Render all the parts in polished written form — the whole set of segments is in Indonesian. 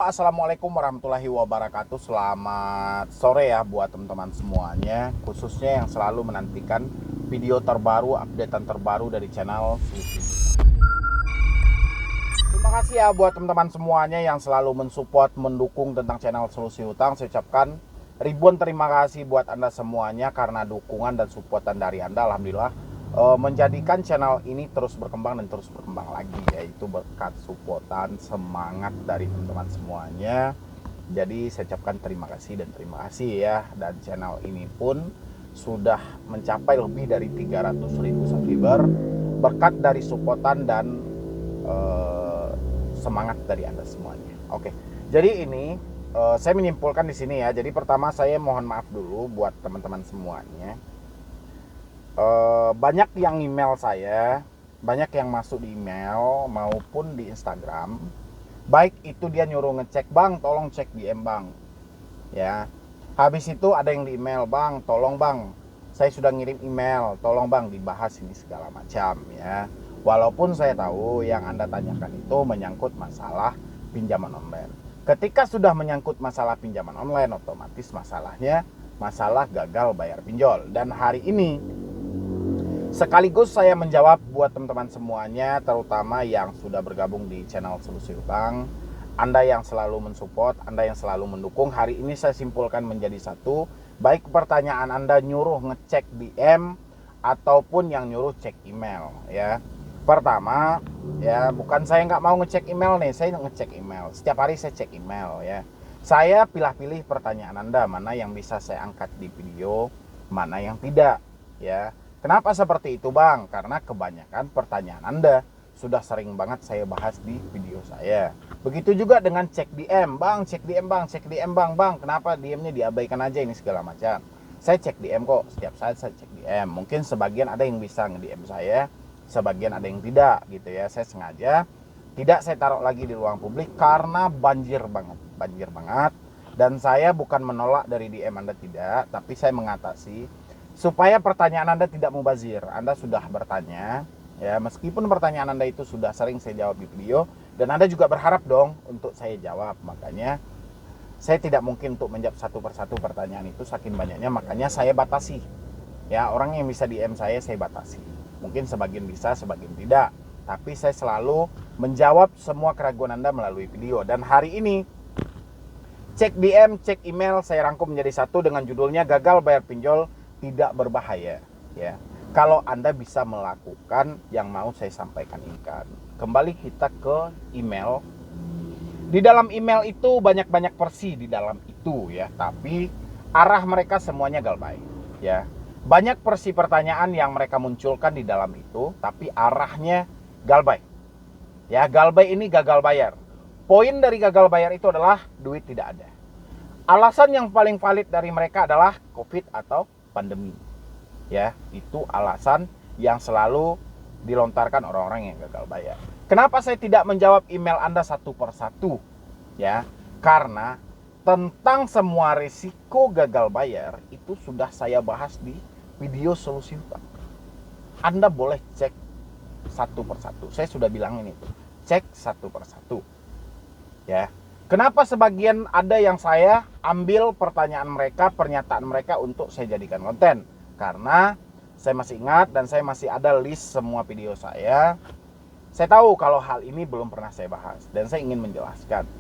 Assalamualaikum warahmatullahi wabarakatuh. Selamat sore ya buat teman-teman semuanya, khususnya yang selalu menantikan video terbaru, updatean terbaru dari channel Solusi. Terima kasih ya buat teman-teman semuanya yang selalu mensupport, mendukung tentang channel Solusi Hutang. Saya ucapkan ribuan terima kasih buat Anda semuanya karena dukungan dan supportan dari Anda. Alhamdulillah menjadikan channel ini terus berkembang dan terus berkembang lagi, yaitu berkat supportan, semangat dari teman-teman semuanya. Jadi saya ucapkan terima kasih dan terima kasih ya. Dan channel ini pun sudah mencapai lebih dari 300.000 subscriber berkat dari supportan dan semangat dari Anda semuanya. Oke. Jadi ini saya menyimpulkan di sini ya. Jadi pertama saya mohon maaf dulu buat teman-teman semuanya. Banyak yang email saya, banyak yang masuk di email maupun di Instagram. Baik itu dia nyuruh ngecek, "Bang, tolong cek DM, Bang." Ya. Habis itu ada yang di email, "Bang, tolong Bang, saya sudah ngirim email, tolong Bang dibahas ini segala macam ya." Walaupun saya tahu yang Anda tanyakan itu menyangkut masalah pinjaman online. Ketika sudah menyangkut masalah pinjaman online, otomatis masalahnya masalah gagal bayar pinjol. Dan hari ini sekaligus saya menjawab buat teman-teman semuanya, terutama yang sudah bergabung di channel Solusi Hutang. Anda yang selalu mensupport, Anda yang selalu mendukung. Hari ini saya simpulkan menjadi satu. Baik pertanyaan Anda nyuruh ngecek DM ataupun yang nyuruh cek email ya. Pertama ya, bukan saya nggak mau ngecek email nih, saya ngecek email. Setiap hari saya cek email ya. Saya pilih-pilih pertanyaan Anda, mana yang bisa saya angkat di video, mana yang tidak ya. Kenapa seperti itu Bang? Karena kebanyakan pertanyaan Anda sudah sering banget saya bahas di video saya. Begitu juga dengan cek DM, Bang, cek DM Bang, cek DM Bang, Bang, kenapa DM-nya diabaikan aja ini segala macam. Saya cek DM kok, setiap saat saya cek DM. Mungkin sebagian ada yang bisa nge-DM saya, sebagian ada yang tidak gitu ya. Saya sengaja tidak saya taruh lagi di ruang publik karena banjir banget. Dan saya bukan menolak dari DM Anda tidak, tapi saya mengatasi supaya pertanyaan Anda tidak mubazir. Anda sudah bertanya ya, meskipun pertanyaan Anda itu sudah sering saya jawab di video dan Anda juga berharap dong untuk saya jawab. Makanya saya tidak mungkin untuk menjawab satu persatu pertanyaan itu saking banyaknya, makanya saya batasi. Ya, orang yang bisa DM saya batasi. Mungkin sebagian bisa, sebagian tidak. Tapi saya selalu menjawab semua keraguan Anda melalui video. Dan hari ini cek DM, cek email saya rangkum menjadi satu dengan judulnya Gagal Bayar Pinjol Tidak Berbahaya ya. Kalau Anda bisa melakukan yang mau saya sampaikan ini kan. Kembali kita ke email. Di dalam email itu banyak versi di dalam itu ya, tapi arah mereka semuanya galbay ya. Banyak versi pertanyaan yang mereka munculkan di dalam itu, tapi arahnya galbay. Ya, galbay ini gagal bayar. Poin dari gagal bayar itu adalah duit tidak ada. Alasan yang paling valid dari mereka adalah COVID atau pandemi. Ya, itu alasan yang selalu dilontarkan orang-orang yang gagal bayar. Kenapa saya tidak menjawab email Anda satu persatu? Ya, karena tentang semua risiko gagal bayar itu sudah saya bahas di video Solusi Hutang. Anda boleh cek satu persatu. Saya sudah bilang ini tuh. Cek satu persatu. Ya. Kenapa sebagian ada yang saya ambil pertanyaan mereka, pernyataan mereka untuk saya jadikan konten? Karena saya masih ingat dan saya masih ada list semua video saya. Saya tahu kalau hal ini belum pernah saya bahas dan saya ingin menjelaskan.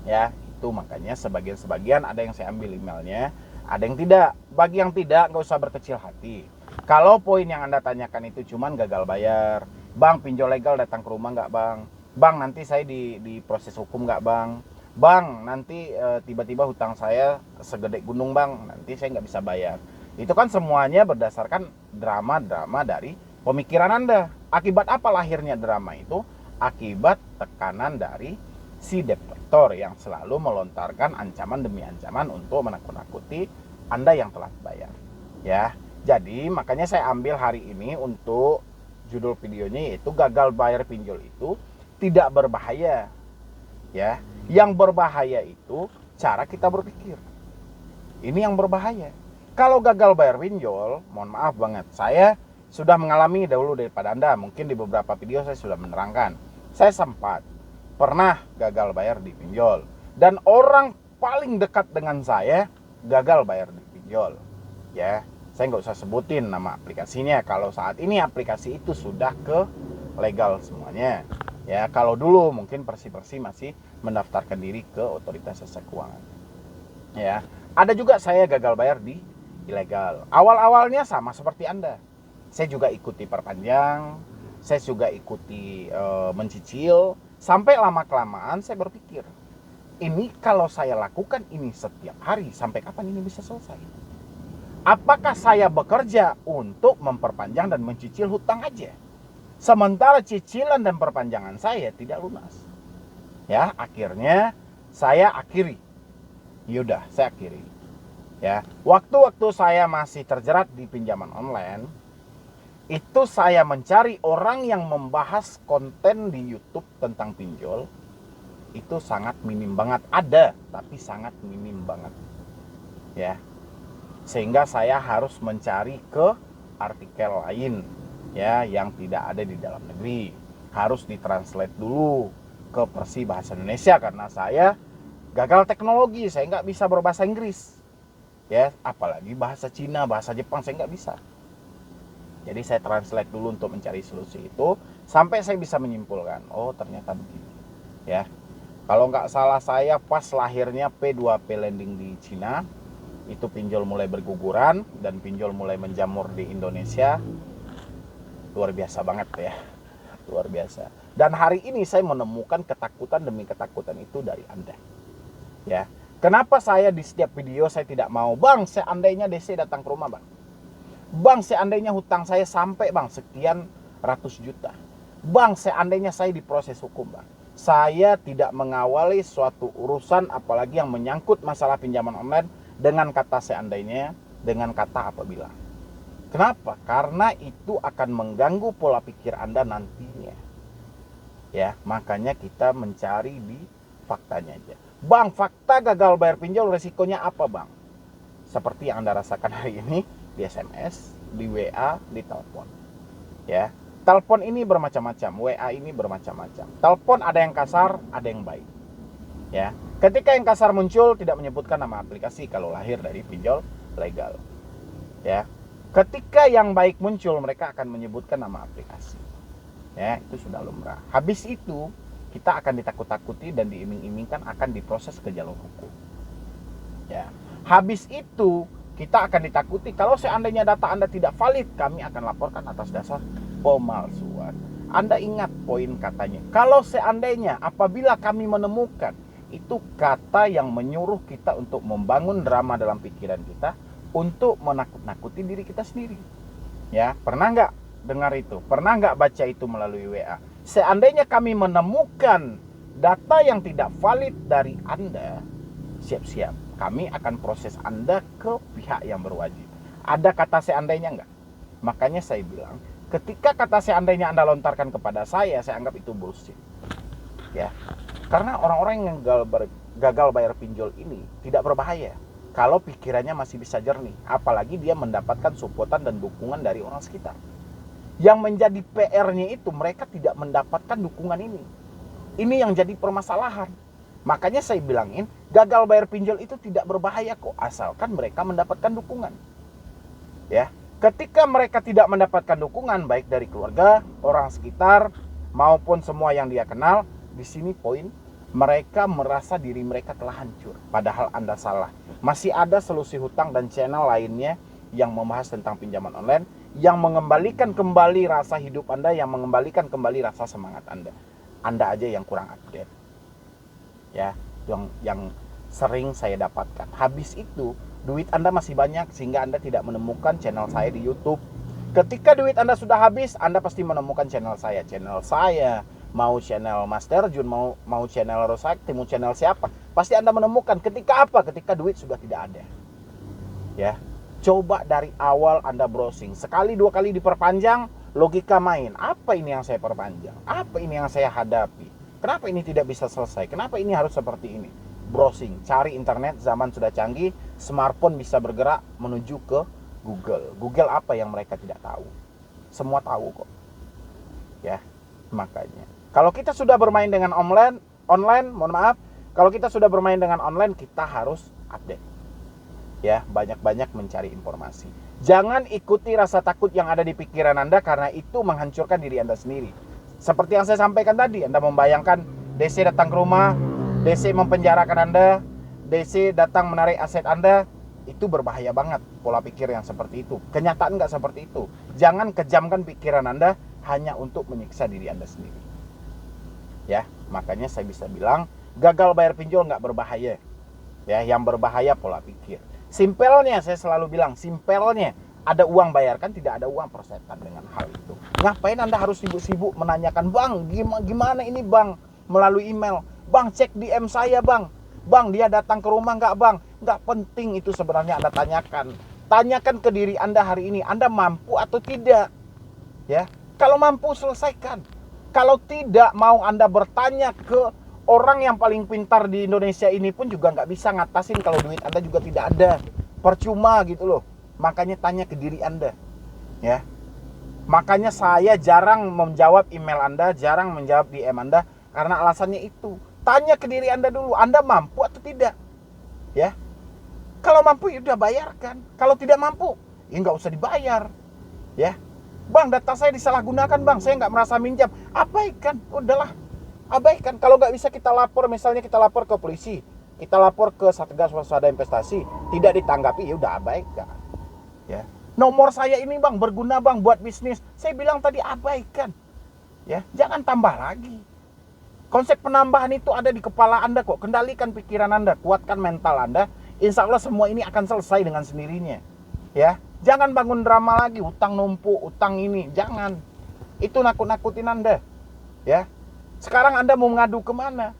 Ya, itu makanya sebagian ada yang saya ambil emailnya, ada yang tidak. Bagi yang tidak, nggak usah berkecil hati. Kalau poin yang Anda tanyakan itu cuman gagal bayar, Bang, pinjol legal datang ke rumah nggak Bang? Bang, nanti saya di proses hukum nggak Bang? Bang, nanti tiba-tiba hutang saya segede gunung Bang, nanti saya nggak bisa bayar. Itu kan semuanya berdasarkan drama-drama dari pemikiran Anda. Akibat apa lahirnya drama itu? Akibat tekanan dari si debitor yang selalu melontarkan ancaman demi ancaman untuk menakut-nakuti Anda yang telah bayar. Ya, jadi makanya saya ambil hari ini untuk judul videonya yaitu gagal bayar pinjol itu tidak berbahaya. Ya, yang berbahaya itu cara kita berpikir. Ini yang berbahaya. Kalau gagal bayar pinjol, mohon maaf banget, saya sudah mengalami dahulu daripada Anda. Mungkin di beberapa video saya sudah menerangkan. Saya sempat pernah gagal bayar di pinjol. Dan orang paling dekat dengan saya gagal bayar di pinjol. Ya, saya nggak usah sebutin nama aplikasinya. Kalau saat ini aplikasi itu sudah ke legal semuanya. Ya, kalau dulu mungkin Persi masih mendaftarkan diri ke Otoritas Jasa Keuangan. Ya, ada juga saya gagal bayar di ilegal. Awal-awalnya sama seperti Anda. Saya juga ikuti perpanjang, saya juga ikuti mencicil, sampai lama-kelamaan saya berpikir, ini kalau saya lakukan ini setiap hari, sampai kapan ini bisa selesai? Apakah saya bekerja untuk memperpanjang dan mencicil hutang aja? Sementara cicilan dan perpanjangan saya tidak lunas. Ya, akhirnya saya akhiri. Yaudah, saya akhiri. Ya, waktu-waktu saya masih terjerat di pinjaman online, itu saya mencari orang yang membahas konten di YouTube tentang pinjol. Itu sangat minim banget. Ada, tapi sangat minim banget. Ya. Sehingga saya harus mencari ke artikel lain, ya, yang tidak ada di dalam negeri. Harus ditranslate dulu ke Persi bahasa Indonesia karena saya gagal teknologi, saya nggak bisa berbahasa Inggris. Ya, apalagi bahasa Cina, bahasa Jepang saya nggak bisa. Jadi saya translate dulu untuk mencari solusi itu sampai saya bisa menyimpulkan, oh ternyata begini. Ya, kalau nggak salah saya pas lahirnya P2P lending di Cina, itu pinjol mulai berguguran dan pinjol mulai menjamur di Indonesia. Luar biasa banget ya, luar biasa. Dan hari ini saya menemukan ketakutan demi ketakutan itu dari Anda. Ya, kenapa saya di setiap video saya tidak mau, bang, seandainya DC datang ke rumah, bang, seandainya hutang saya sampai bang sekian ratus juta, bang, seandainya saya diproses hukum, bang, saya tidak mengawali suatu urusan apalagi yang menyangkut masalah pinjaman online dengan kata seandainya, dengan kata apabila. Kenapa? Karena itu akan mengganggu pola pikir Anda nantinya. Ya, makanya kita mencari di faktanya aja. Bang, fakta gagal bayar pinjol resikonya apa, bang? Seperti yang Anda rasakan hari ini di SMS, di WA, di telepon. Ya, telepon ini bermacam-macam, WA ini bermacam-macam. Telepon ada yang kasar, ada yang baik. Ya, ketika yang kasar muncul tidak menyebutkan nama aplikasi kalau lahir dari pinjol legal. Ya, ketika yang baik muncul mereka akan menyebutkan nama aplikasi. Ya, itu sudah lumrah. Habis itu kita akan ditakut-takuti dan diiming-imingkan akan diproses ke jalur hukum. Ya, habis itu kita akan ditakuti kalau seandainya data Anda tidak valid, kami akan laporkan atas dasar pemalsuan. Anda ingat poin katanya. Kalau seandainya apabila kami menemukan, itu kata yang menyuruh kita untuk membangun drama dalam pikiran kita untuk menakut-nakuti diri kita sendiri. Ya, pernah nggak dengar itu? Pernah nggak baca itu melalui WA? Seandainya kami menemukan data yang tidak valid dari Anda, siap-siap, kami akan proses Anda ke pihak yang berwajib. Ada kata seandainya nggak? Makanya saya bilang, ketika kata seandainya Anda lontarkan kepada saya anggap itu bullshit. Ya, karena orang-orang yang gagal bayar pinjol ini tidak berbahaya kalau pikirannya masih bisa jernih, apalagi dia mendapatkan supportan dan dukungan dari orang sekitar. Yang menjadi PR-nya itu mereka tidak mendapatkan dukungan ini. Ini yang jadi permasalahan. Makanya saya bilangin, gagal bayar pinjol itu tidak berbahaya kok, asalkan mereka mendapatkan dukungan. Ya, ketika mereka tidak mendapatkan dukungan baik dari keluarga, orang sekitar maupun semua yang dia kenal, di sini poin, mereka merasa diri mereka telah hancur. Padahal Anda salah. Masih ada solusi hutang dan channel lainnya yang membahas tentang pinjaman online, yang mengembalikan kembali rasa hidup Anda, yang mengembalikan kembali rasa semangat Anda. Anda aja yang kurang update. Ya, yang sering saya dapatkan. Habis itu, duit Anda masih banyak sehingga Anda tidak menemukan channel saya di YouTube. Ketika duit Anda sudah habis, Anda pasti menemukan channel saya. Channel saya, mau channel Master Jun, mau channel Rosakti, mau channel siapa, pasti Anda menemukan. Ketika apa? Ketika duit sudah tidak ada. Ya, coba dari awal Anda browsing. Sekali dua kali diperpanjang, logika main. Apa ini yang saya perpanjang? Apa ini yang saya hadapi? Kenapa ini tidak bisa selesai? Kenapa ini harus seperti ini? Browsing, cari internet, zaman sudah canggih, smartphone bisa bergerak menuju ke Google. Google apa yang mereka tidak tahu? Semua tahu kok. Ya, makanya. Kalau kita sudah bermain dengan online, online, mohon maaf, kalau kita sudah bermain dengan online, kita harus update. Ya, banyak-banyak mencari informasi. Jangan ikuti rasa takut yang ada di pikiran Anda, karena itu menghancurkan diri Anda sendiri. Seperti yang saya sampaikan tadi, Anda membayangkan DC datang ke rumah, DC mempenjarakan Anda, DC datang menarik aset Anda. Itu berbahaya banget pola pikir yang seperti itu. Kenyataan nggak seperti itu. Jangan kejamkan pikiran Anda hanya untuk menyiksa diri Anda sendiri. Ya, makanya saya bisa bilang gagal bayar pinjol nggak berbahaya. Ya, yang berbahaya pola pikir. Simpelnya saya selalu bilang, simpelnya ada uang bayarkan, tidak ada uang persetan dengan hal itu. Ngapain Anda harus sibuk-sibuk menanyakan, "Bang, gimana ini Bang?" melalui email. "Bang, cek DM saya Bang. Bang, dia datang ke rumah nggak Bang?" Nggak penting itu sebenarnya Anda tanyakan. Tanyakan ke diri Anda hari ini, Anda mampu atau tidak. Ya, kalau mampu selesaikan. Kalau tidak, mau Anda bertanya ke orang yang paling pintar di Indonesia ini pun juga nggak bisa ngatasin kalau duit Anda juga tidak ada. Percuma gitu loh. Makanya tanya ke diri Anda. Ya. Makanya saya jarang menjawab email Anda, jarang menjawab DM Anda, karena alasannya itu. Tanya ke diri Anda dulu, Anda mampu atau tidak? Ya. Kalau mampu ya udah bayarkan. Kalau tidak mampu, ya nggak usah dibayar. Ya. "Bang, data saya disalahgunakan Bang, saya nggak merasa minjam." Abaikan, udahlah. Abaikan. Kalau nggak bisa kita lapor, misalnya kita lapor ke polisi, kita lapor ke Satgas Waspada Investasi, tidak ditanggapi, ya udah abaikan. Ya. "Nomor saya ini Bang berguna Bang buat bisnis." Saya bilang tadi abaikan. Ya, jangan tambah lagi. Konsep penambahan itu ada di kepala Anda kok. Kendalikan pikiran Anda, kuatkan mental Anda. Insya Allah semua ini akan selesai dengan sendirinya. Ya, jangan bangun drama lagi, utang numpuk, utang ini, jangan. Itu nakut-nakutin Anda. Ya. Sekarang Anda mau mengadu kemana?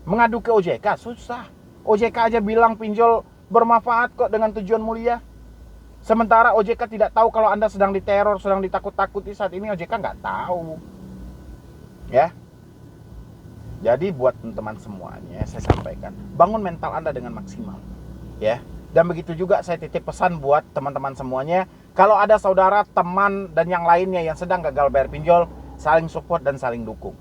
Mengadu ke OJK? Susah. OJK aja bilang pinjol bermanfaat kok dengan tujuan mulia. Sementara OJK tidak tahu kalau Anda sedang diteror, sedang ditakut-takuti saat ini. OJK nggak tahu. Ya. Jadi buat teman-teman semuanya saya sampaikan, bangun mental Anda dengan maksimal. Ya. Dan begitu juga saya titip pesan buat teman-teman semuanya, kalau ada saudara, teman, dan yang lainnya yang sedang gagal bayar pinjol, saling support dan saling dukung.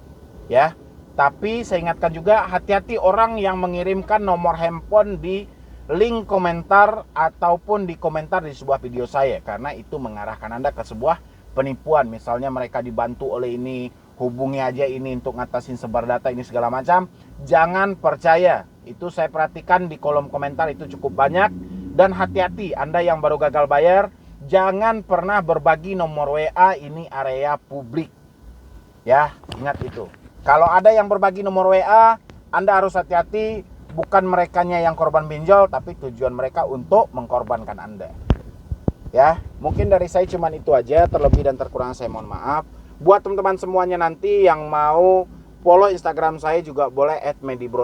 Ya. Tapi saya ingatkan juga, hati-hati orang yang mengirimkan nomor handphone di link komentar ataupun di komentar di sebuah video saya, karena itu mengarahkan Anda ke sebuah penipuan. Misalnya mereka dibantu oleh ini, hubungi aja ini untuk ngatasin sebar data ini segala macam. Jangan percaya. Itu saya perhatikan di kolom komentar itu cukup banyak. Dan hati-hati, Anda yang baru gagal bayar, jangan pernah berbagi nomor WA, ini area publik. Ya, ingat itu. Kalau ada yang berbagi nomor WA, Anda harus hati-hati. Bukan merekanya yang korban pinjol, tapi tujuan mereka untuk mengkorbankan Anda. Ya, mungkin dari saya cuman itu aja. Terlebih dan terkurang saya mohon maaf. Buat teman-teman semuanya nanti yang mau follow Instagram saya juga boleh @medibron.